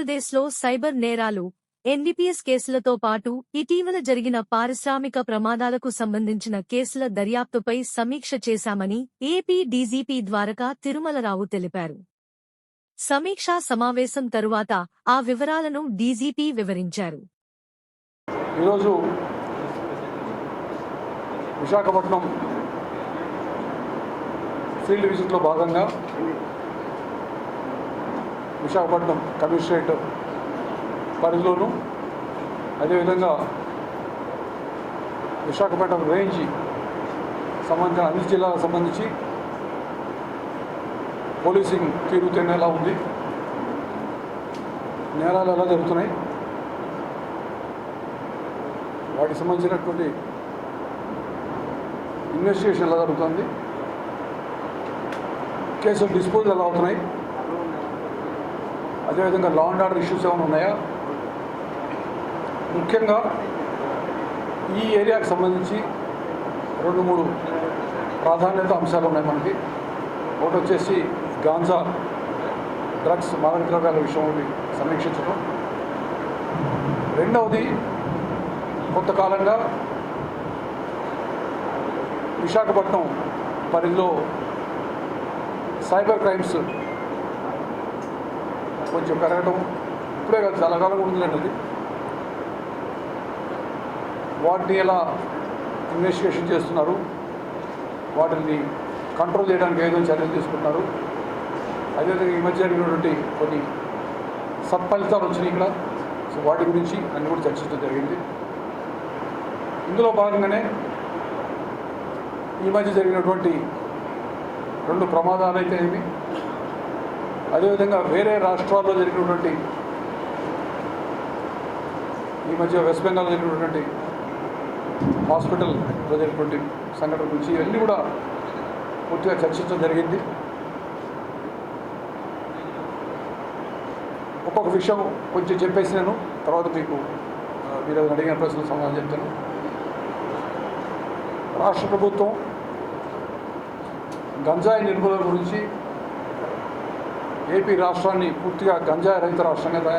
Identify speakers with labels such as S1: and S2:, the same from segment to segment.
S1: ఆంధ్రప్రదేశ్లో సైబర్ నేరాలు, ఎన్డీపీఎస్ కేసులతో పాటు ఇటీవల జరిగిన పారిశ్రామిక ప్రమాదాలకు సంబంధించిన కేసుల దర్యాప్తుపై సమీక్ష చేశామని ఏపీ డీజీపీ ద్వారకా తిరుమలరావు తెలిపారు. సమీక్షా సమావేశం తరువాత ఆ వివరాలను డీజీపీ వివరించారు.
S2: ఈరోజు విశాఖపట్నం ఫీల్డ్ విజిట్లో భాగంగా విశాఖపట్నం కమిషనరేట్ పరిధిలోను అదేవిధంగా విశాఖపట్నం రేంజ్ సంబంధించిన అన్ని జిల్లాలకు సంబంధించి పోలీసింగ్ తీరుతేనే ఎలా ఉంది, నేరాలు ఎలా జరుగుతున్నాయి, వాటికి సంబంధించినటువంటి ఇన్వెస్టిగేషన్ ఎలా జరుగుతుంది, కేసులు డిస్పోజల్ ఎలా అవుతున్నాయి, అదేవిధంగా లా అండ్ ఆర్డర్ ఇష్యూస్ ఏమైనా ఉన్నాయా, ముఖ్యంగా ఈ ఏరియాకు సంబంధించి 2-3 ప్రాధాన్యత అంశాలు ఉన్నాయి మనకి. ఒకటి వచ్చేసి గాంజా, డ్రగ్స్, మాదక ద్రవ్యాల విషయం సమీక్షించడం. రెండవది, కొంతకాలంగా విశాఖపట్నం పరిధిలో సైబర్ క్రైమ్స్ కొంచెం పెరగడం, ఇప్పుడే కాదు చాలా కాలంగా ఉంటుందండి అది. వాటిని ఎలా ఇన్వెస్టిగేషన్ చేస్తున్నారు, వాటిని కంట్రోల్ చేయడానికి ఏదో చర్యలు తీసుకుంటున్నారు, అదేవిధంగా ఈ మధ్య జరిగినటువంటి కొన్ని సత్ఫలితాలు వచ్చినాయి ఇక్కడ. సో వాటి గురించి అన్ని కూడా చర్చించడం జరిగింది. ఇందులో భాగంగానే ఈ మధ్య జరిగినటువంటి 2 ప్రమాదాలు అయితే ఏమి, అదేవిధంగా వేరే రాష్ట్రాల్లో జరిగినటువంటి ఈ మధ్య వెస్ట్ బెంగాల్లో జరిగినటువంటి హాస్పిటల్లో జరిగినటువంటి సంఘటన గురించి ఇవన్నీ కూడా పూర్తిగా చర్చించడం జరిగింది. ఒక్కొక్క విషయం కొంచెం చెప్పేసి నేను తర్వాత మీరు అడిగిన ప్రశ్నలు సమాధానం చెప్తాను. రాష్ట్ర ప్రభుత్వం గంజాయి నిర్మూలన గురించి ఏపీ రాష్ట్రాన్ని పూర్తిగా గంజాయి రహిత రాష్ట్రంగా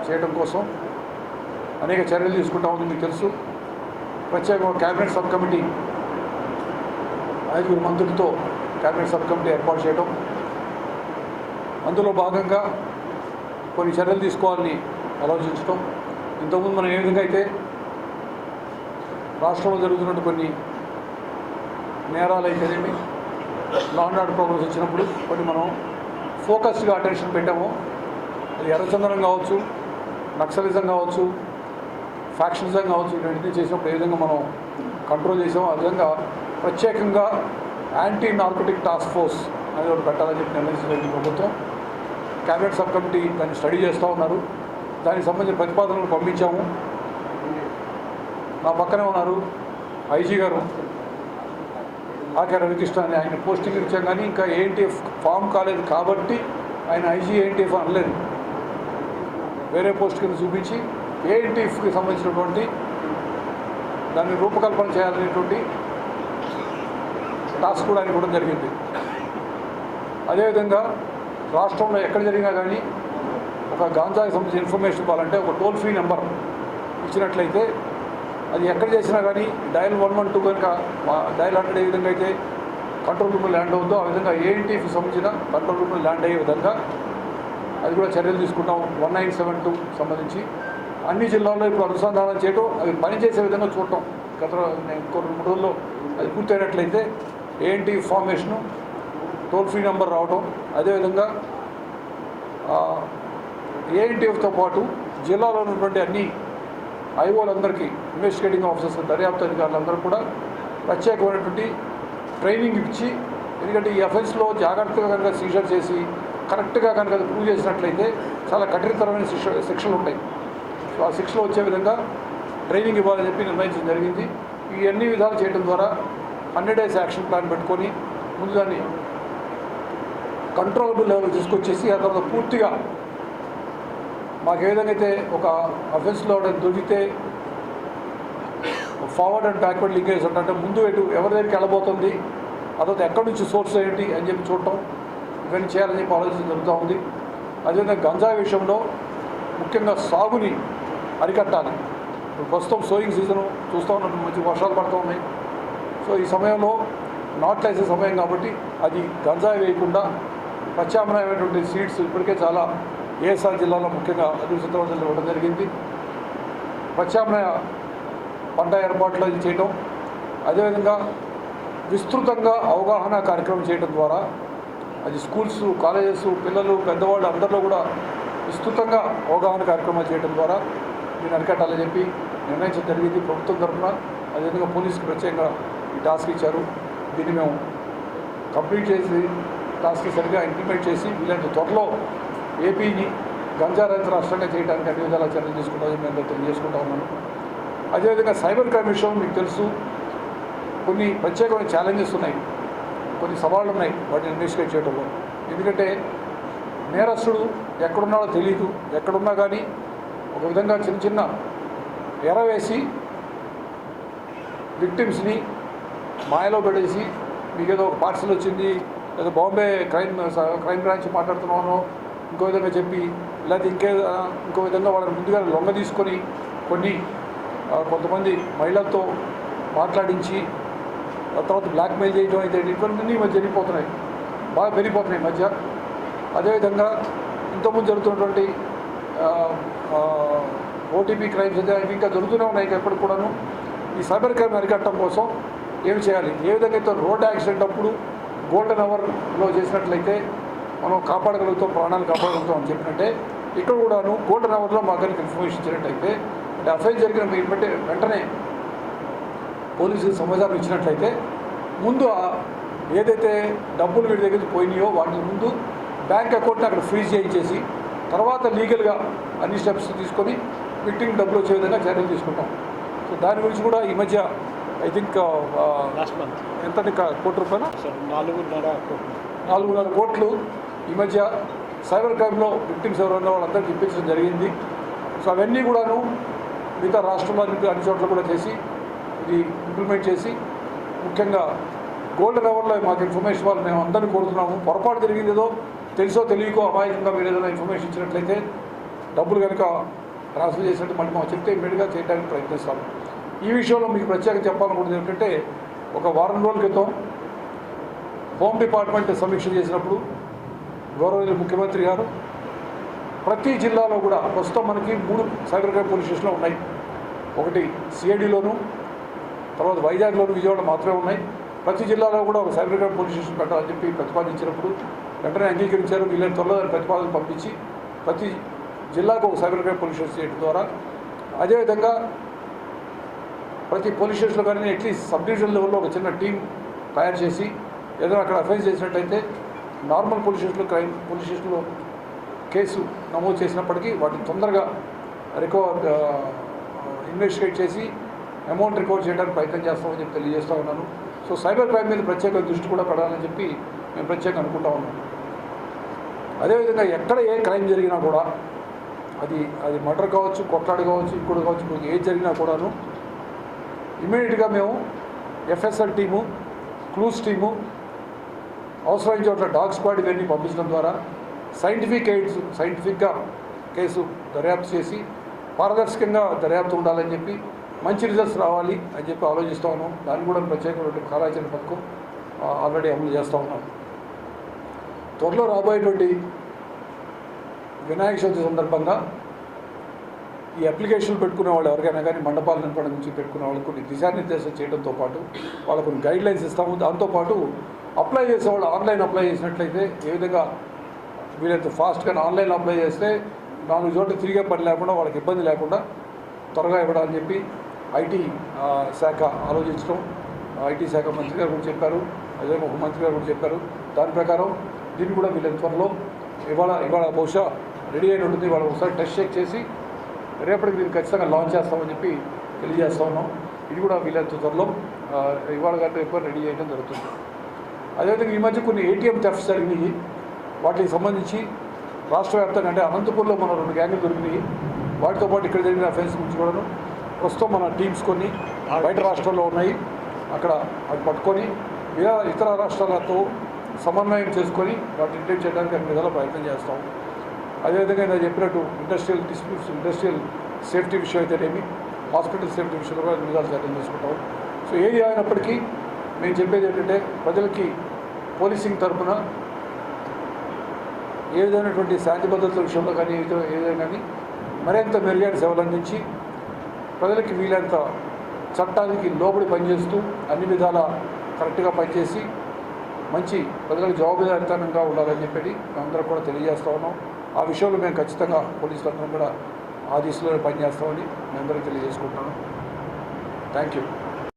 S2: చేయడం కోసం అనేక చర్యలు తీసుకుంటా ఉంది. మీకు తెలుసు, ప్రత్యేకంగా క్యాబినెట్ సబ్ కమిటీ 5 మంత్రులతో క్యాబినెట్ సబ్ కమిటీ ఏర్పాటు చేయడం, అందులో భాగంగా కొన్ని చర్యలు తీసుకోవాలని ఆలోచించడం. ఇంతకుముందు మనం ఏ విధంగా అయితే రాష్ట్రంలో జరుగుతున్నట్టు కొన్ని నేరాలు అయితేనేమి, లా అండ్ ఆర్డర్ ప్రాబ్లమ్స్ వచ్చినప్పుడు కొన్ని మనం ఫోకస్డ్గా అటెన్షన్ పెట్టాము. అది ఎర్రచందనం కావచ్చు, నక్సలిజం కావచ్చు, ఫ్యాక్షనిజం కావచ్చు, ఇవన్నీ చేసినప్పుడు ఏ విధంగా మనం కంట్రోల్ చేసాము. అదేవిధంగా ప్రత్యేకంగా యాంటీ నార్కోటిక్ టాస్క్ ఫోర్స్ అనేది ఒకటి పెట్టాలని చెప్పి నిర్ణయించిన ప్రభుత్వం. క్యాబినెట్ సబ్ కమిటీ దాన్ని స్టడీ చేస్తూ ఉన్నారు. దానికి సంబంధించిన ప్రతిపాదనలు పంపించాము. నా పక్కనే ఉన్నారు ఐజీ గారు ఆకే రవికృష్ణ అని. ఆయన పోస్టింగ్ ఇచ్చాం, కానీ ఇంకా ఏఎన్టీఎఫ్ ఫామ్ కాలేదు కాబట్టి ఆయన ఐజీ ఏఎన్టీఎఫ్ అనలేదు. వేరే పోస్ట్ కింద చూపించి ఏఎన్టీఎఫ్కి సంబంధించినటువంటి దాన్ని రూపకల్పన చేయాలనేటువంటి టాస్క్ కూడా ఆయన ఇవ్వడం జరిగింది. అదేవిధంగా రాష్ట్రంలో ఎక్కడ జరిగినా కానీ ఒక గాంజాకి సంబంధించిన ఇన్ఫర్మేషన్ ఇవ్వాలంటే ఒక టోల్ ఫ్రీ నెంబర్ ఇచ్చినట్లయితే అది ఎక్కడ చేసినా కానీ డయల్ 112 కనుక డయల్ 100 ఏ విధంగా అయితే కంట్రోల్ రూమ్లో ల్యాండ్ అవుతుందో ఆ విధంగా ఏఎన్టీఎఫ్కి సంబంధించిన కంట్రోల్ రూమ్లో ల్యాండ్ అయ్యే విధంగా అది కూడా చర్యలు తీసుకుంటాం. 1972 సంబంధించి అన్ని జిల్లాల్లో ఇప్పుడు అనుసంధానం చేయడం, అవి పనిచేసే విధంగా చూడటం. గత 2-3 రోజుల్లో అది పూర్తయినట్లయితే ANT formation, toll free number రావటం, అదేవిధంగా ఏఎన్టీఎఫ్తో పాటు జిల్లాలో ఉన్నటువంటి అన్ని ఐఓలందరికీ, ఇన్వెస్టిగేటింగ్ ఆఫీసర్స్, దర్యాప్తు అధికారులందరూ కూడా ప్రత్యేకమైనటువంటి ట్రైనింగ్ ఇచ్చి, ఎందుకంటే ఈ అఫెన్స్లో జాగ్రత్తగా కనుక సీజర్ చేసి కరెక్ట్గా కనుక అది ప్రూవ్ చేసినట్లయితే చాలా కఠినతరమైన శిక్షలు ఉంటాయి. సో ఆ శిక్షలు వచ్చే విధంగా ట్రైనింగ్ ఇవ్వాలని చెప్పి నిర్ణయించడం జరిగింది. ఈ అన్ని విధాలు చేయడం ద్వారా 100 days యాక్షన్ ప్లాన్ పెట్టుకొని ముందు దాన్ని కంట్రోలబుల్ లెవెల్ తీసుకొచ్చేసి ఆ తర్వాత పూర్తిగా మాకు ఏ విధంగా అయితే ఒక అఫెన్స్లో దొరికితే ఫార్వర్డ్ అండ్ బ్యాక్వర్డ్ లింకేజ్ అంటే ముందు ఎటు ఎవరి దగ్గరికి వెళ్ళబోతుంది, ఆ తర్వాత ఎక్కడి నుంచి సోర్స్ ఏంటి అని చెప్పి చూడటం, ఇవన్నీ చేయాలని చెప్పి ఆలోచన జరుగుతూ ఉంది. అదేవిధంగా గంజాయి విషయంలో ముఖ్యంగా సాగుని అరికట్టాలి. ఇప్పుడు ప్రస్తుతం సోయింగ్ సీజను చూస్తూ ఉన్నాం, మంచి వర్షాలు పడుతూ ఉన్నాయి. సో ఈ సమయంలో నాట్లు వేసే సమయం కాబట్టి అది గంజాయి వేయకుండా ప్రత్యామ్నాయమైనటువంటి సీడ్స్ ఇప్పటికే చాలా ఏఎస్ఆర్ జిల్లాలో ముఖ్యంగా అభివృద్ధి ఇవ్వడం జరిగింది. ప్రత్యామ్నాయ పంట ఏర్పాట్లు అది చేయడం, అదేవిధంగా విస్తృతంగా అవగాహన కార్యక్రమం చేయడం ద్వారా అది స్కూల్స్, కాలేజెస్, పిల్లలు, పెద్దవాళ్ళు అందరిలో కూడా విస్తృతంగా అవగాహన కార్యక్రమాలు చేయడం ద్వారా దీన్ని అరికట్టాలని చెప్పి నిర్ణయించడం జరిగింది ప్రభుత్వం తరఫున. అదేవిధంగా పోలీసుకి ప్రత్యేకంగా ఈ టాస్క్ ఇచ్చారు. దీన్ని మేము కంప్లీట్ చేసి టాస్క్ సరిగ్గా ఇంప్లిమెంట్ చేసి వీళ్ళంత త్వరలో ఏపీని గంజా రహిత రాష్ట్రంగా చేయడానికి అన్ని విధాలా చర్యలు తీసుకుంటామని మేము తెలియజేసుకుంటా ఉన్నాను. అదేవిధంగా సైబర్ క్రైమ్ విషయం మీకు తెలుసు, కొన్ని ప్రత్యేకమైన ఛాలెంజెస్ ఉన్నాయి, కొన్ని సవాళ్ళు ఉన్నాయి వాటిని ఇన్వెస్టిగేట్ చేయడంలో. ఎందుకంటే నేరస్తుడు ఎక్కడున్నాడో తెలియదు, ఎక్కడున్నా కానీ ఒక విధంగా చిన్న చిన్న ఎరవేసి విక్టిమ్స్ని మాయలో పడేసి మీకు ఏదో ఒక పార్సల్ వచ్చింది, లేదా బాంబే క్రైమ్ బ్రాంచ్ మాట్లాడుతున్నాను ఇంకో విధంగా చెప్పి, లేకపోతే ఇంకో విధంగా వాళ్ళని ముందుగా లొంగ తీసుకొని కొంతమంది మహిళలతో మాట్లాడించి తర్వాత బ్లాక్మెయిల్ చేయడం అయితే ఇవన్నీ మధ్య జరిగిపోతున్నాయి, బాగా పెరిగిపోతున్నాయి ఈ మధ్య. అదేవిధంగా ఇంతకుముందు జరుగుతున్నటువంటి ఓటీపీ క్రైమ్స్ అయితే ఇంకా జరుగుతూనే ఉన్నాయి. ఎప్పటికి కూడాను ఈ సైబర్ క్రైమ్ అరికట్టడం కోసం ఏమి చేయాలి, ఏ విధంగా అయితే రోడ్ యాక్సిడెంట్ అప్పుడు గోల్డెన్ అవర్లో చేసినట్లయితే మనం కాపాడగలుగుతాం, ప్రాణాలు కాపాడగలుగుతాం అని చెప్పినట్టే ఇక్కడ కూడాను గోల్డెన్ అవర్లో మాకు కనుక ఇన్ఫర్మేషన్ ఇచ్చినట్టయితే, అంటే అఫైర్ జరిగిన వెంటనే పోలీసులు సమాచారం ఇచ్చినట్లయితే ముందు ఏదైతే డబ్బులు వీడి దగ్గరికి పోయినాయో వాటిని ముందు బ్యాంక్ అకౌంట్ని అక్కడ ఫ్రీజ్ చేయించేసి తర్వాత లీగల్గా అన్ని స్టెప్స్ తీసుకొని విక్టిమ్ డబ్బులు వచ్చే విధంగా చర్యలు తీసుకుంటాం. సో దాని గురించి కూడా ఈ మధ్య ఐ థింక్ ఎంత కోటి రూపాయలు 4.5 కోట్లు ఈ మధ్య సైబర్ క్రైమ్లో విక్టిమ్స్ ఎవరైనా వాళ్ళందరికీ ఇప్పించడం జరిగింది. సో అవన్నీ కూడాను మిగతా రాష్ట్రంలో అన్ని చోట్ల కూడా చేసి ఇది ఇంప్లిమెంట్ చేసి ముఖ్యంగా గోల్డెన్ అవర్లో మాకు ఇన్ఫర్మేషన్ వాళ్ళు మేము అందరినీ కోరుతున్నాము. పొరపాటు జరిగింది ఏదో తెలుసో తెలియకో అమాయకంగా మీరు ఏదైనా ఇన్ఫర్మేషన్ ఇచ్చినట్లయితే డబ్బులు కనుక ట్రాన్స్ఫర్ చేసినట్టు మళ్ళీ మాకు చెప్తే ఇమ్మీడియట్గా చేయడానికి ప్రయత్నిస్తాము. ఈ విషయంలో మీకు ప్రత్యేకంగా చెప్పాలనుకుంటుంది ఏంటంటే, ఒక వారం రోజుల క్రితం హోమ్ డిపార్ట్మెంట్ సమీక్ష చేసినప్పుడు గౌరవనీయులు ముఖ్యమంత్రి గారు ప్రతి జిల్లాలో కూడా ప్రస్తుతం మనకి 3 సైబర్ క్రైమ్ పోలీస్ స్టేషన్లు ఉన్నాయి. ఒకటి సిఐడిలోను, తర్వాత వైజాగ్లోను, విజయవాడ మాత్రమే ఉన్నాయి. ప్రతి జిల్లాలో కూడా ఒక సైబర్ క్రైమ్ పోలీస్ స్టేషన్ పెట్టాలని చెప్పి ప్రతిపాదించినప్పుడు వెంటనే అంగీకరించారు. వీళ్ళని త్వరలో దాని ప్రతిపాదన పంపించి ప్రతి జిల్లాకు ఒక సైబర్ క్రైమ్ పోలీస్ స్టేషన్ చేయడం ద్వారా, అదేవిధంగా ప్రతి పోలీస్ స్టేషన్లో కానీ అట్లీస్ట్ సబ్ డివిజన్ లెవెల్లో ఒక చిన్న టీం తయారు చేసి ఏదైనా అక్కడ అఫెన్స్ చేసినట్టయితే నార్మల్ పోలీస్ స్టేషన్లో కేసు నమోదు చేసినప్పటికీ వాటిని తొందరగా ఇన్వెస్టిగేట్ చేసి అమౌంట్ రికవర్ చేయడానికి ప్రయత్నం చేస్తామని చెప్పి తెలియజేస్తూ ఉన్నాను. సో సైబర్ క్రైమ్ మీద ప్రత్యేక దృష్టి కూడా పడాలని చెప్పి మేము ప్రత్యేకంగా అనుకుంటా ఉన్నాం. అదేవిధంగా ఎక్కడ ఏ క్రైమ్ జరిగినా కూడా అది మర్డర్ కావచ్చు, కొట్లాడు కావచ్చు, ఇంకోటి కావచ్చు, ఏది జరిగినా కూడాను ఇమ్మీడియట్గా మేము ఎఫ్ఎస్ఎల్ టీము, క్లూస్ టీము, అవసరమైన చోట్ల డాగ్ స్క్వాడ్ ఇవన్నీ పంపించడం ద్వారా సైంటిఫిక్గా కేసు దర్యాప్తు చేసి పారదర్శకంగా దర్యాప్తు ఉండాలని చెప్పి మంచి రిజల్ట్స్ రావాలి అని చెప్పి ఆలోచిస్తూ ఉన్నాం. దాన్ని కూడా ప్రత్యేకమైన కార్యాచరణ పథకం ఆల్రెడీ అమలు చేస్తూ ఉన్నాం. త్వరలో రాబోయేటువంటి వినాయక చవితి సందర్భంగా ఈ అప్లికేషన్లు పెట్టుకునే వాళ్ళు ఎవరికైనా కానీ మండపాల నిర్మాణం నుంచి పెట్టుకునే వాళ్ళకి కొన్ని దిశానిర్దేశం చేయడంతో పాటు వాళ్ళకు కొన్ని గైడ్లైన్స్ ఇస్తాము. దాంతోపాటు అప్లై చేసేవాళ్ళు ఆన్లైన్ అప్లై చేసినట్లయితే ఏ విధంగా వీలైతే ఫాస్ట్గా ఆన్లైన్ అప్లై చేస్తే 4 చోట్ల తిరిగే పని లేకుండా వాళ్ళకి ఇబ్బంది లేకుండా త్వరగా ఇవ్వడాలని చెప్పి ఐటీ శాఖ ఆలోచించడం, ఐటీ శాఖ మంత్రి గారు కూడా చెప్పారు, అదేవిధంగా హోంమంత్రి గారు కూడా చెప్పారు. దాని ప్రకారం దీన్ని కూడా వీళ్ళ త్వరలో ఇవాళ బహుశా రెడీ అయిన ఉంటుంది. వాళ్ళు ఒకసారి టెస్ట్ చెక్ చేసి రేపటికి దీన్ని ఖచ్చితంగా లాంచ్ చేస్తామని చెప్పి తెలియజేస్తూ ఉన్నాం. ఇది కూడా వీళ్ళంత త్వరలో ఇవాళ కంటే ఎక్కువ రెడీ చేయడం జరుగుతుంది. అదేవిధంగా ఈ మధ్య కొన్ని ఏటీఎం థెఫ్ట్స్ జరిగినాయి. వాటికి సంబంధించి రాష్ట్ర వ్యాప్తంగా అంటే అనంతపూర్లో మన 2 గ్యాంగులు దొరికినాయి. వాటితో పాటు ఇక్కడ జరిగిన అఫెన్స్ గురించి కూడాను ప్రస్తుతం మన టీమ్స్ కొన్ని బయట రాష్ట్రాల్లో ఉన్నాయి, అక్కడ అవి పట్టుకొని ఇతర రాష్ట్రాలతో సమన్వయం చేసుకొని వాటిని డిటెక్ట్ చేయడానికి అన్ని విధాల ప్రయత్నం చేస్తాం. అదేవిధంగా నేను చెప్పినట్టు ఇండస్ట్రియల్ డిస్ప్యూట్స్, ఇండస్ట్రియల్ సేఫ్టీ విషయం అయితేనేమి, హాస్పిటల్ సేఫ్టీ విషయంలో కూడా విధాలు చర్యలు తీసుకుంటాం. సో ఏది అయినప్పటికీ మేము చెప్పేది ఏంటంటే ప్రజలకి పోలీసింగ్ తరఫున ఏ విధమైనటువంటి శాంతి భద్రతల విషయంలో కానీ ఏదైనా కానీ మరింత మెరుగైన సేవలు అందించి ప్రజలకి వీలైనంత చట్టానికి లోబడి పనిచేస్తూ అన్ని విధాల కరెక్ట్గా పనిచేసి మంచి ప్రజలకు జవాబుదారితనంగా ఉండాలని చెప్పి మేమందరం కూడా తెలియజేస్తా ఉన్నాం. ఆ విషయంలో మేము ఖచ్చితంగా పోలీసులందరం కూడా ఆ దిశలో పనిచేస్తామని మేమందరం తెలియజేసుకుంటున్నాను. Thank you.